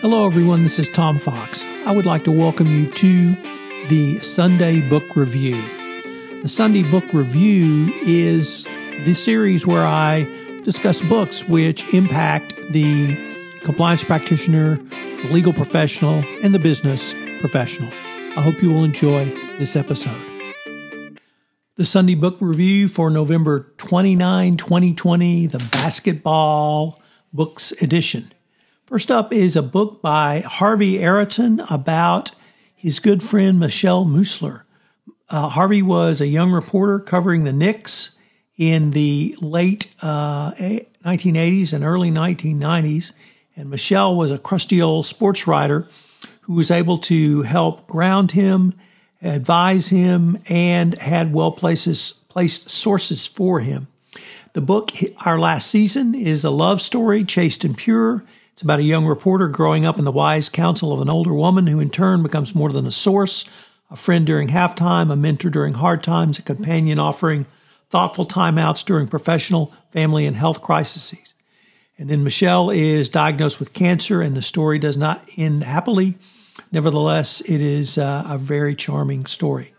Hello, everyone. This is Tom Fox. I would like to welcome you to the Sunday Book Review. The Sunday Book Review is the series where I discuss books which impact the compliance practitioner, the legal professional, and the business professional. I hope you will enjoy this episode. The Sunday Book Review for November 29, 2020, the Basketball Books Edition. First up is a book by Harvey Araton about his good friend Michelle Musler. Harvey was a young reporter covering the Knicks in the late 1980s and early 1990s, and Michelle was a crusty old sports writer who was able to help ground him, advise him, and had placed sources for him. The book, Our Last Season, is a love story, chaste and pure. It's about a young reporter growing up in the wise counsel of an older woman who in turn becomes more than a source, a friend during halftime, a mentor during hard times, a companion offering thoughtful timeouts during professional, family, and health crises. And then Michelle is diagnosed with cancer, and the story does not end happily. Nevertheless, it is a very charming story.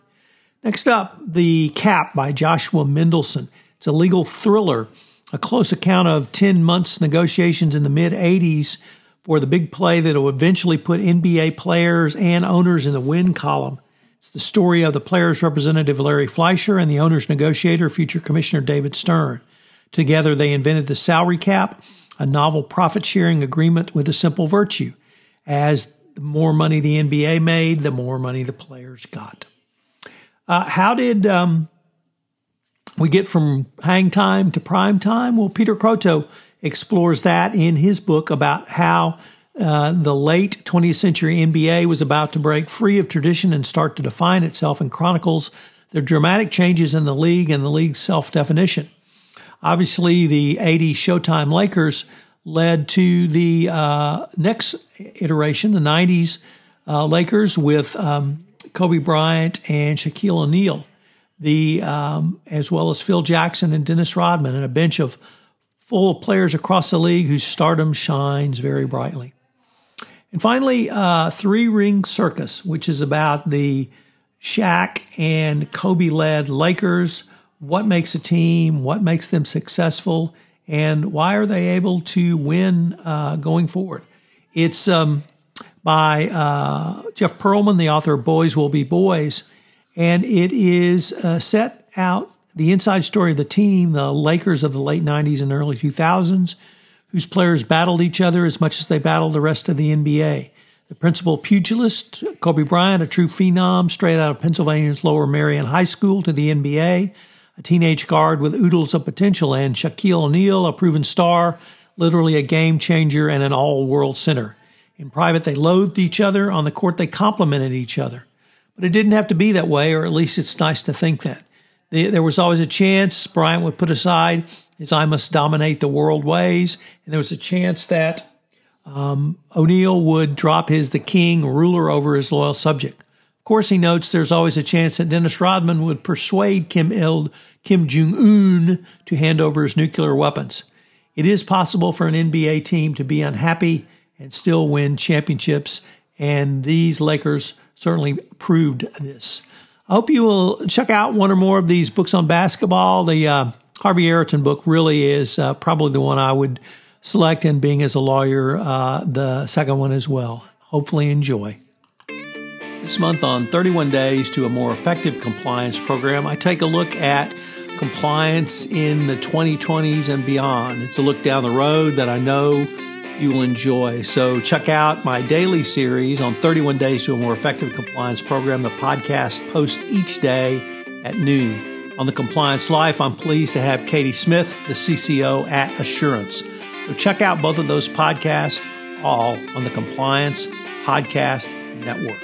Next up, The Cap by Joshua Mendelsohn. It's a legal thriller, a close account of 10 months negotiations in the mid-'80s for the big play that will eventually put NBA players and owners in the win column. It's the story of the players' representative Larry Fleischer and the owners' negotiator, future Commissioner David Stern. Together, they invented the salary cap, a novel profit-sharing agreement with a simple virtue. As the more money the NBA made, the more money the players got. How did we get from hang time to prime time? Well, Peter Croatto explores that in his book about how the late 20th century NBA was about to break free of tradition and start to define itself, and chronicles the dramatic changes in the league and the league's self-definition. Obviously, the 80s Showtime Lakers led to the next iteration, the 90s Lakers with Kobe Bryant and Shaquille O'Neal, as well as Phil Jackson and Dennis Rodman, and a bench of full of players across the league whose stardom shines very brightly. And finally, Three-Ring Circus, which is about the Shaq and Kobe-led Lakers. What makes a team? What makes them successful? And why are they able to win going forward? It's by Jeff Perlman, the author of Boys Will Be Boys. And it is set out the inside story of the team, the Lakers of the late 90s and early 2000s, whose players battled each other as much as they battled the rest of the NBA. The principal pugilist, Kobe Bryant, a true phenom, straight out of Pennsylvania's Lower Merion High School to the NBA, a teenage guard with oodles of potential, and Shaquille O'Neal, a proven star, literally a game changer and an all-world center. In private, they loathed each other. On the court, they complimented each other. But it didn't have to be that way, or at least it's nice to think that. There was always a chance Bryant would put aside his I must dominate the world ways, and there was a chance that O'Neal would drop his the king ruler over his loyal subject. Of course, he notes there's always a chance that Dennis Rodman would persuade Kim Jong-un to hand over his nuclear weapons. It is possible for an NBA team to be unhappy and still win championships, and these Lakers certainly proved this. I hope you will check out one or more of these books on basketball. The Harvey Araton book really is probably the one I would select, and being as a lawyer, the second one as well. Hopefully enjoy. This month on 31 Days to a More Effective Compliance Program, I take a look at compliance in the 2020s and beyond. It's a look down the road that I know you will enjoy. So check out my daily series on 31 Days to a More Effective Compliance Program. The podcast posts each day at noon. On The Compliance Life, I'm pleased to have Katie Smith, the CCO at Assurance. So check out both of those podcasts, all on the Compliance Podcast Network.